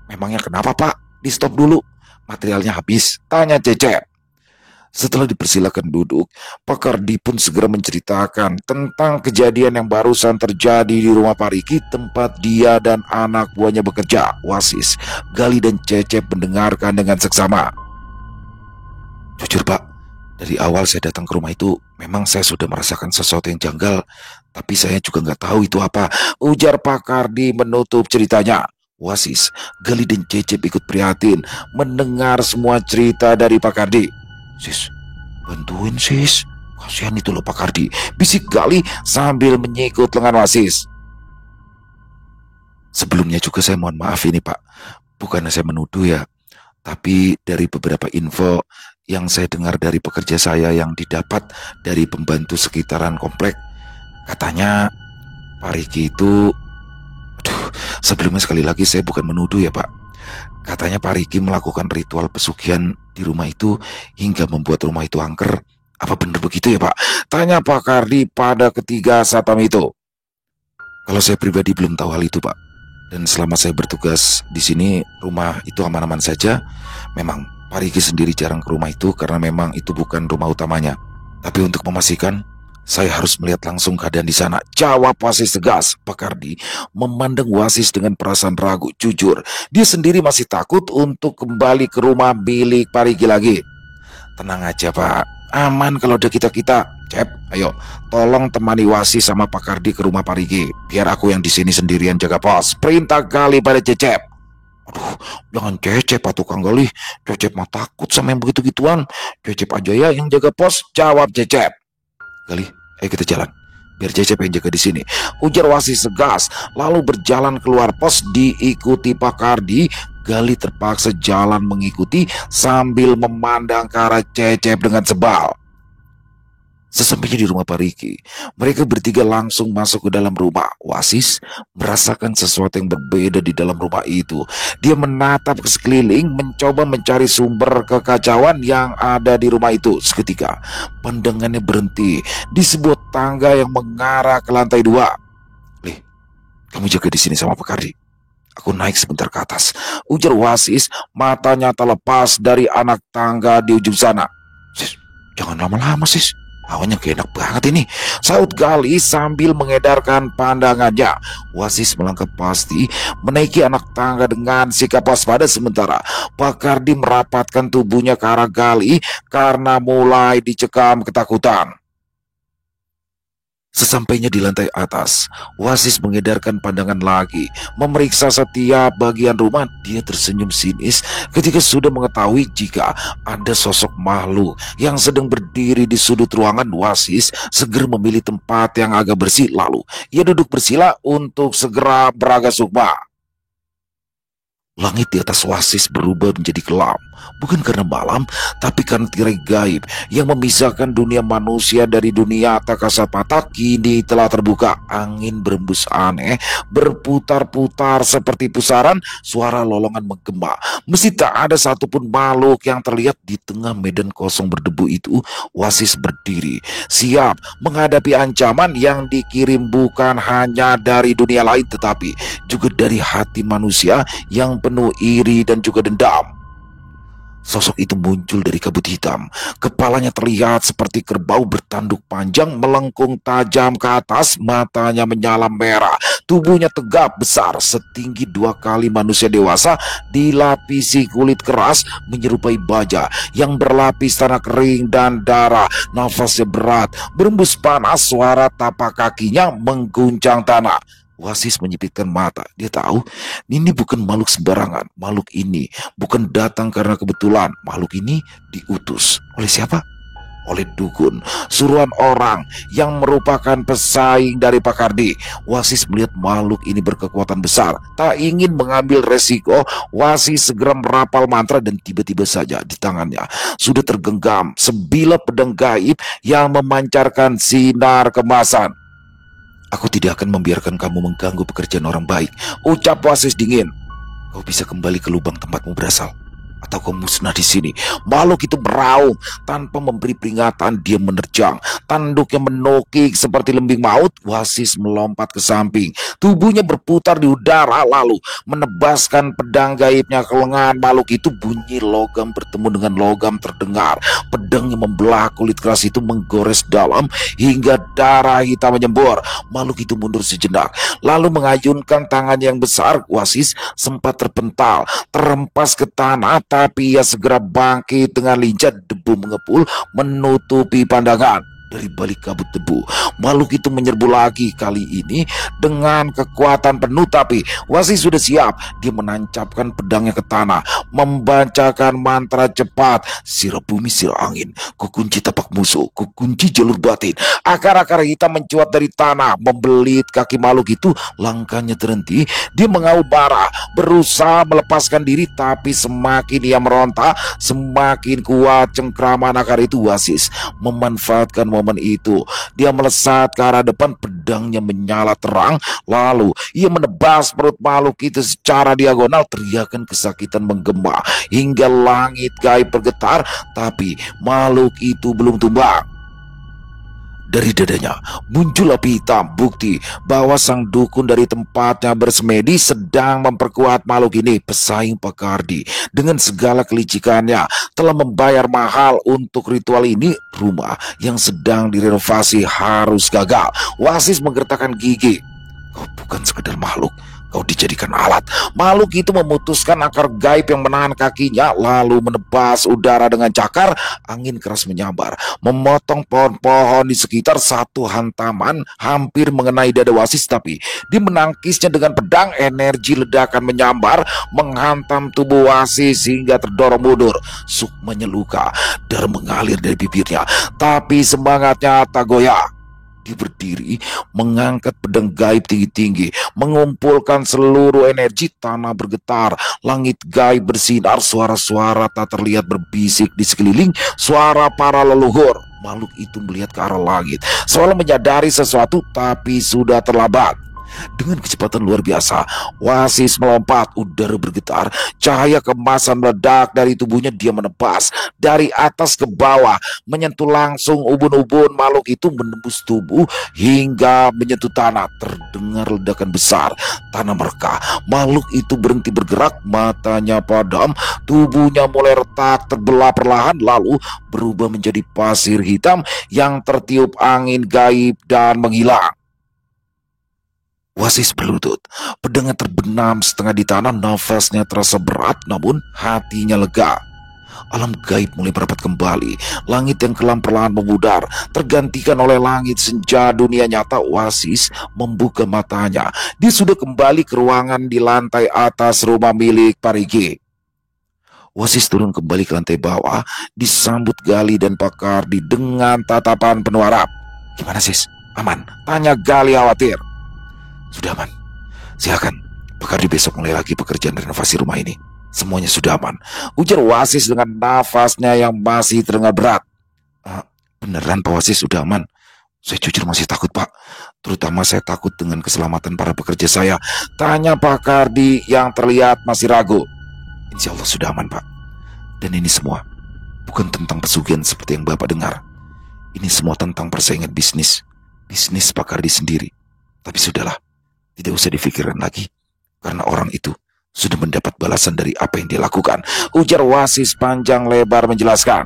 [SPEAKER 1] Memangnya kenapa, Pak? Di stop dulu. Materialnya habis. Tanya Cecep. Setelah dipersilakan duduk, Pak Kardi pun segera menceritakan tentang kejadian yang barusan terjadi di rumah Pak Riki, tempat dia dan anak buahnya bekerja. Wasis, Gali dan Cecep mendengarkan dengan seksama. Jujur, Pak, dari awal saya datang ke rumah itu, memang saya sudah merasakan sesuatu yang janggal, tapi saya juga nggak tahu itu apa, ujar Pak Kardi menutup ceritanya. Wasis, Gali dan Cecep ikut prihatin mendengar semua cerita dari Pak Kardi. Sis, bantuin sis, kasihan itu loh Pak Kardi, bisik Gali sambil menyikut lengan Wasis. Sebelumnya juga saya mohon maaf ini Pak, bukannya saya menuduh ya, tapi dari beberapa info yang saya dengar dari pekerja saya yang didapat dari pembantu sekitaran komplek, katanya Pak Riki itu, sebelumnya sekali lagi saya bukan menuduh ya Pak, katanya Pak Riki melakukan ritual pesugihan di rumah itu hingga membuat rumah itu angker. Apa benar begitu ya Pak? Tanya Pak Kardi pada ketiga satpam itu. Kalau saya pribadi belum tahu hal itu Pak. Dan selama saya bertugas di sini, rumah itu aman-aman saja. Memang Pak Riki sendiri jarang ke rumah itu karena memang itu bukan rumah utamanya. Tapi untuk memastikan, saya harus melihat langsung keadaan di sana. Jawab Wasis tegas. Pak Kardi memandang Wasis dengan perasaan ragu. Jujur, dia sendiri masih takut untuk kembali ke rumah milik Pak Riki lagi. Tenang aja Pak, aman kalau ada kita-kita. Cep, ayo, tolong temani Wasis sama Pak Kardi ke rumah Pak Riki. Biar aku yang di sini sendirian jaga pos. Perintah Gali pada Cecep. Aduh, jangan Cecep Pak tukang Gali. Cecep mah takut sama yang begitu-gituan. Cecep aja ya yang jaga pos. Jawab Cecep. Gali, ayo kita jalan. Biar Cecep yang jaga di sini, ujar Wasis segas, lalu berjalan keluar pos diikuti Pak Kardi. Gali terpaksa jalan mengikuti sambil memandang ke arah Cecep dengan sebal. Sesampainya di rumah Pak Riki, mereka bertiga langsung masuk ke dalam rumah. Wasis merasakan sesuatu yang berbeda di dalam rumah itu. Dia menatap ke sekeliling, mencoba mencari sumber kekacauan yang ada di rumah itu. Seketika, pandangannya berhenti di sebuah tangga yang mengarah ke lantai 2. "Lih, kamu jaga di sini sama Pak Kardi. Aku naik sebentar ke atas," ujar Wasis, matanya terlepas dari anak tangga di ujung sana. "Sis, jangan lama-lama, Sis. Awalnya kayak enak banget ini," saut Gali sambil mengedarkan pandangannya. Wasis melangkah pasti menaiki anak tangga dengan sikap waspada, sementara Pak Kardi merapatkan tubuhnya ke arah Gali karena mulai dicekam ketakutan. Sesampainya di lantai atas, Wasis mengedarkan pandangan lagi, memeriksa setiap bagian rumah. Dia tersenyum sinis ketika sudah mengetahui jika ada sosok makhluk yang sedang berdiri di sudut ruangan. Wasis segera memilih tempat yang agak bersih, lalu ia duduk bersila untuk segera beraga sukma. Langit di atas Wasis berubah menjadi gelap, bukan karena malam, tapi karena tirai gaib yang memisahkan dunia manusia dari dunia tak kasat mata kini telah terbuka. Angin berembus aneh, berputar-putar seperti pusaran, suara lolongan menggema. Meski tak ada satupun makhluk yang terlihat di tengah medan kosong berdebu itu, Wasis berdiri, siap menghadapi ancaman yang dikirim bukan hanya dari dunia lain, tetapi juga dari hati manusia yang penuh iri dan juga dendam. Sosok itu muncul dari kabut hitam. Kepalanya terlihat seperti kerbau bertanduk panjang melengkung tajam ke atas, matanya menyala merah. Tubuhnya tegap besar setinggi 2 kali manusia dewasa, dilapisi kulit keras menyerupai baja yang berlapis tanah kering dan darah. Nafasnya berat, berembus panas, suara tapak kakinya mengguncang tanah. Wasis menyipitkan mata. Dia tahu ini bukan makhluk sembarangan. Makhluk ini bukan datang karena kebetulan. Makhluk ini diutus oleh siapa? Oleh dukun, suruhan orang yang merupakan pesaing dari Pak Kardi. Wasis melihat makhluk ini berkekuatan besar. Tak ingin mengambil resiko, Wasis segera merapal mantra dan tiba-tiba saja di tangannya sudah tergenggam sebilah pedang gaib yang memancarkan sinar kemasan. "Aku tidak akan membiarkan kamu mengganggu pekerjaan orang baik," ucap Wasis dingin. "Kau bisa kembali ke lubang tempatmu berasal, atau kau musnah di sini." Makhluk itu meraung tanpa memberi peringatan. Dia menerjang, tanduknya menukik seperti lembing maut. Wasis melompat ke samping, tubuhnya berputar di udara lalu menebaskan pedang gaibnya ke lengan makhluk itu. Bunyi logam bertemu dengan logam terdengar. Pedang yang membelah kulit keras itu menggores dalam hingga darah hitam menyembur. Makhluk itu mundur sejenak, lalu mengayunkan tangannya yang besar. Wasis sempat terpental, terempas ke tanah, tapi ia segera bangkit dengan lincah. Debu mengepul menutupi pandangan. Dari balik kabut debu, makhluk itu menyerbu lagi, kali ini dengan kekuatan penuh. Tapi Wasis sudah siap. Dia menancapkan pedangnya ke tanah, membacakan mantra cepat. "Sirah bumi, sirah angin, kukunci tapak musuh, kukunci jalur batin." Akar-akar hitam mencuat dari tanah, membelit kaki makhluk itu. Langkahnya terhenti. Dia mengaum marah, berusaha melepaskan diri, tapi semakin ia meronta, semakin kuat cengkraman akar itu. Wasis memanfaatkan momen itu. Dia melesat ke arah depan, pedangnya menyala terang, lalu ia menebas perut makhluk itu secara diagonal. Teriakan kesakitan menggema hingga langit gaib bergetar, tapi makhluk itu belum tumbang. Dari dadanya muncul api hitam, bukti bahwa sang dukun dari tempatnya bersemedi sedang memperkuat makhluk ini. Pesaing Pak Kardi dengan segala kelicikannya telah membayar mahal untuk ritual ini. Rumah yang sedang direnovasi harus gagal. Wasis menggertakkan gigi. "Kau bukan sekedar makhluk, kau dijadikan alat." Makhluk itu memutuskan akar gaib yang menahan kakinya, lalu menebas udara dengan cakar. Angin keras menyambar, memotong pohon-pohon di sekitar. Satu hantaman hampir mengenai dada Wasis, tapi dia menangkisnya dengan pedang. Energi ledakan menyambar, menghantam tubuh Wasis hingga terdorong mundur. Sukmanya luka, darah mengalir dari bibirnya, tapi semangatnya tak goyah. Dia berdiri, mengangkat pedang gaib tinggi-tinggi, mengumpulkan seluruh energi. Tanah bergetar, langit gaib bersinar, suara-suara tak terlihat berbisik di sekeliling, suara para leluhur. Makhluk itu melihat ke arah langit, seolah menyadari sesuatu, tapi sudah terlambat. Dengan kecepatan luar biasa, Wasis melompat, udara bergetar, cahaya kemasan meledak dari tubuhnya. Dia menebas dari atas ke bawah, menyentuh langsung ubun-ubun. Makhluk itu menembus tubuh hingga menyentuh tanah. Terdengar ledakan besar, tanah merekah. Makhluk itu berhenti bergerak, matanya padam, tubuhnya mulai retak, terbelah perlahan, lalu berubah menjadi pasir hitam yang tertiup angin gaib dan menghilang. Wasis berlutut, pedangnya terbenam setengah di tanah, nafasnya terasa berat namun hatinya lega. Alam gaib mulai merapat kembali, langit yang kelam perlahan memudar, tergantikan oleh langit senja dunia nyata. Wasis membuka matanya, dia sudah kembali ke ruangan di lantai atas rumah milik Parigi. Wasis turun kembali ke lantai bawah, disambut Gali dan Pakardi dengan tatapan penuh harap. "Gimana sis? Aman?" tanya Gali khawatir. "Sudah aman. Silakan, Pakardi besok mulai lagi pekerjaan renovasi rumah ini. Semuanya sudah aman," ujar Wasis dengan nafasnya yang masih terdengar berat. Beneran Pak Wasis sudah aman? Saya jujur masih takut Pak. Terutama saya takut dengan keselamatan para pekerja saya, tanya Pakardi yang terlihat masih ragu. "Insya Allah sudah aman Pak. Dan ini semua bukan tentang pesugihan seperti yang Bapak dengar. Ini semua tentang persaingan bisnis. Bisnis Pakardi sendiri. Tapi sudahlah, tidak usah difikirkan lagi, karena orang itu sudah mendapat balasan dari apa yang dia lakukan," ujar Wasis panjang lebar menjelaskan.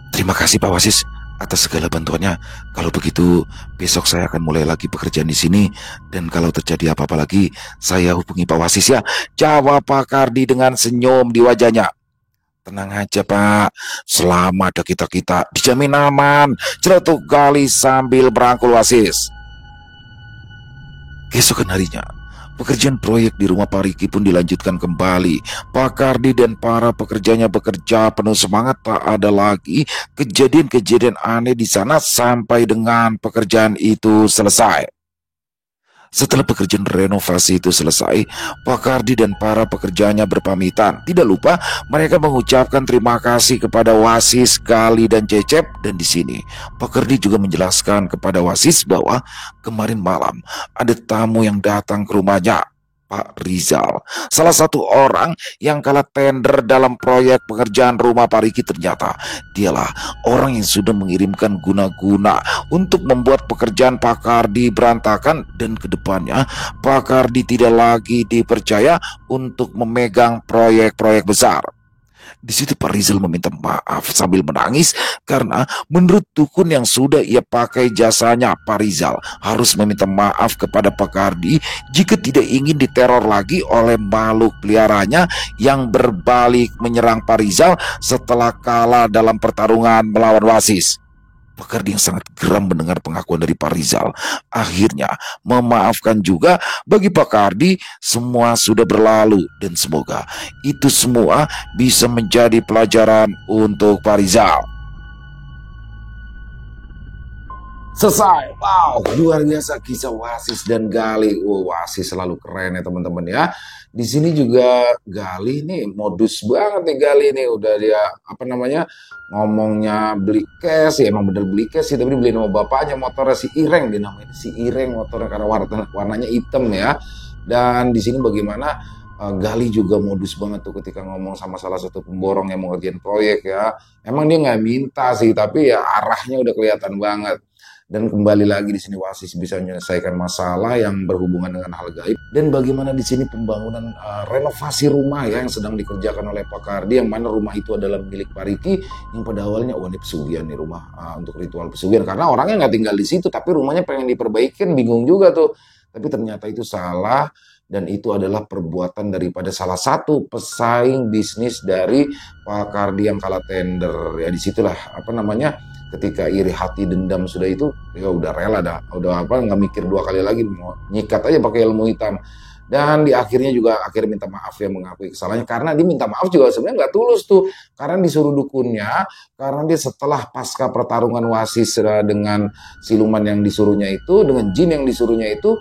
[SPEAKER 1] "Terima kasih Pak Wasis atas segala bantuannya. Kalau begitu, besok saya akan mulai lagi pekerjaan di sini. Dan kalau terjadi apa-apa lagi, saya hubungi Pak Wasis ya," jawab Pakardi dengan senyum di wajahnya. "Tenang aja Pak, selama ada kita-kita dijamin aman," celetuk Gali sambil merangkul Wasis. Keesokan harinya, pekerjaan proyek di rumah Pariki pun dilanjutkan kembali. Pakardi dan para pekerjanya bekerja penuh semangat. Tak ada lagi kejadian-kejadian aneh di sana sampai dengan pekerjaan itu selesai. Setelah pekerjaan renovasi itu selesai, Pakardi dan para pekerjanya berpamitan. Tidak lupa mereka mengucapkan terima kasih kepada Wasis, Gali, dan Cecep. Dan di sini Pakardi juga menjelaskan kepada Wasis bahwa kemarin malam ada tamu yang datang ke rumahnya, Pak Rizal, salah satu orang yang kalah tender dalam proyek pekerjaan rumah Pariki. Ternyata dialah orang yang sudah mengirimkan guna-guna untuk membuat pekerjaan Pakardi berantakan, dan kedepannya Pakardi tidak lagi dipercaya untuk memegang proyek-proyek besar. Di situ Pak Rizal meminta maaf sambil menangis karena menurut dukun yang sudah ia pakai jasanya, Pak Rizal harus meminta maaf kepada Pakardi jika tidak ingin diteror lagi oleh makhluk peliharanya yang berbalik menyerang Pak Rizal setelah kalah dalam pertarungan melawan Wasis. Pakardi yang sangat geram mendengar pengakuan dari Pak Rizal akhirnya memaafkan juga. Bagi Pakardi, semua sudah berlalu dan semoga itu semua bisa menjadi pelajaran untuk Pak Rizal. Selesai. Wow, luar biasa kisah Wasis dan Gali. Wasis selalu keren ya teman-teman ya. Di sini juga Gali nih modus banget nih. Gali nih udah dia apa namanya ngomongnya beli cash ya, emang bener beli cash sih, tapi dibeli sama bapaknya motornya si Ireng, dia namanya si Ireng motornya karena warnanya hitam ya. Dan di sini bagaimana Gali juga modus banget tuh ketika ngomong sama salah satu pemborong yang mau ngerjain proyek ya. Emang dia nggak minta sih, tapi ya arahnya udah kelihatan banget. Dan kembali lagi di sini Wasis bisa menyelesaikan masalah yang berhubungan dengan hal gaib. Dan bagaimana di sini pembangunan renovasi rumah ya yang sedang dikerjakan oleh Pakardi, yang mana rumah itu adalah milik Pariki, yang pada awalnya ini pesugihan nih rumah untuk ritual pesugihan, karena orangnya nggak tinggal di situ tapi rumahnya pengen diperbaikin, bingung juga tuh. Tapi ternyata itu salah, dan itu adalah perbuatan daripada salah satu pesaing bisnis dari Pakardi yang kalah tender. Ya disitulah apa namanya, ketika iri hati dendam sudah itu, ya udah rela dah, udah apa nggak mikir dua kali lagi, mau nyikat aja pakai ilmu hitam. Dan di akhirnya juga akhirnya minta maaf ya, mengakui kesalahannya. Karena dia minta maaf juga sebenarnya nggak tulus tuh. Karena disuruh dukunnya, karena dia setelah pasca pertarungan wasis dengan siluman yang disuruhnya itu, dengan jin yang disuruhnya itu,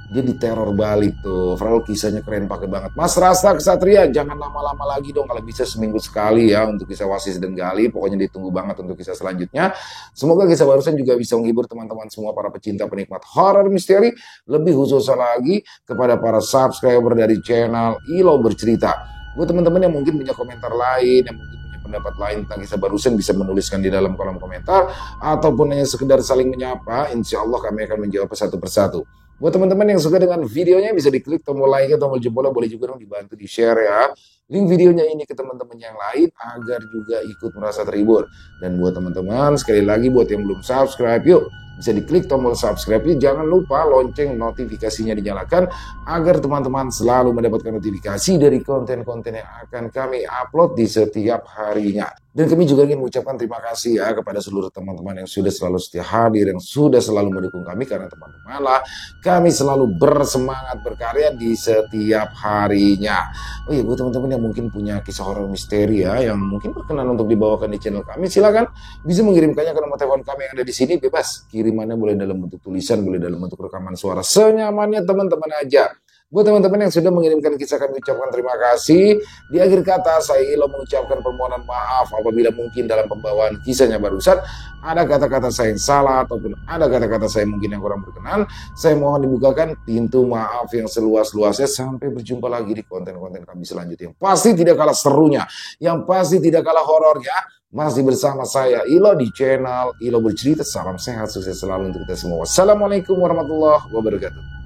[SPEAKER 1] dia diteror balik tuh. Padahal kisahnya keren pakai banget. Mas Rasta Ksatria, jangan lama-lama lagi dong, kalau bisa seminggu sekali ya untuk kisah Wasis dan Gali. Pokoknya ditunggu banget untuk kisah selanjutnya. Semoga kisah barusan juga bisa menghibur teman-teman semua para pecinta penikmat horor misteri. Lebih khususnya lagi kepada para subscriber dari channel Ilo Bercerita. Buat teman-teman yang mungkin punya komentar lain, yang mungkin punya pendapat lain tentang kisah barusan, bisa menuliskan di dalam kolom komentar, ataupun hanya sekedar saling menyapa. Insya Allah kami akan menjawab satu persatu. Buat teman-teman yang suka dengan videonya, bisa diklik tombol like, tombol jempolnya, boleh juga dong dibantu di-share ya. Link videonya ini ke teman-teman yang lain agar juga ikut merasa terhibur. Dan buat teman-teman, sekali lagi buat yang belum subscribe, yuk bisa diklik tombol subscribe-nya. Jangan lupa lonceng notifikasinya dinyalakan agar teman-teman selalu mendapatkan notifikasi dari konten-konten yang akan kami upload di setiap harinya. Dan kami juga ingin mengucapkan terima kasih ya kepada seluruh teman-teman yang sudah selalu setia hadir, yang sudah selalu mendukung kami, karena teman-teman lah kami selalu bersemangat berkarya di setiap harinya. Oh iya, buat teman-teman yang mungkin punya kisah horor misteri ya, yang mungkin berkenan untuk dibawakan di channel kami, silakan bisa mengirimkannya ke nomor telepon kami yang ada di sini, bebas. Kirimannya boleh dalam bentuk tulisan, boleh dalam bentuk rekaman suara, senyamannya teman-teman aja. Buat teman-teman yang sudah mengirimkan kisah, kami ucapkan terima kasih. Di akhir kata, saya Ilo mengucapkan permohonan maaf apabila mungkin dalam pembawaan kisahnya barusan ada kata-kata saya yang salah, ataupun ada kata-kata saya mungkin yang kurang berkenan. Saya mohon dibukakan pintu maaf yang seluas-luasnya. Sampai berjumpa lagi di konten-konten kami selanjutnya, yang pasti tidak kalah serunya, yang pasti tidak kalah horornya. Masih bersama saya Ilo di channel Ilo Bercerita. Salam sehat, sukses selalu untuk kita semua. Wassalamualaikum warahmatullahi wabarakatuh.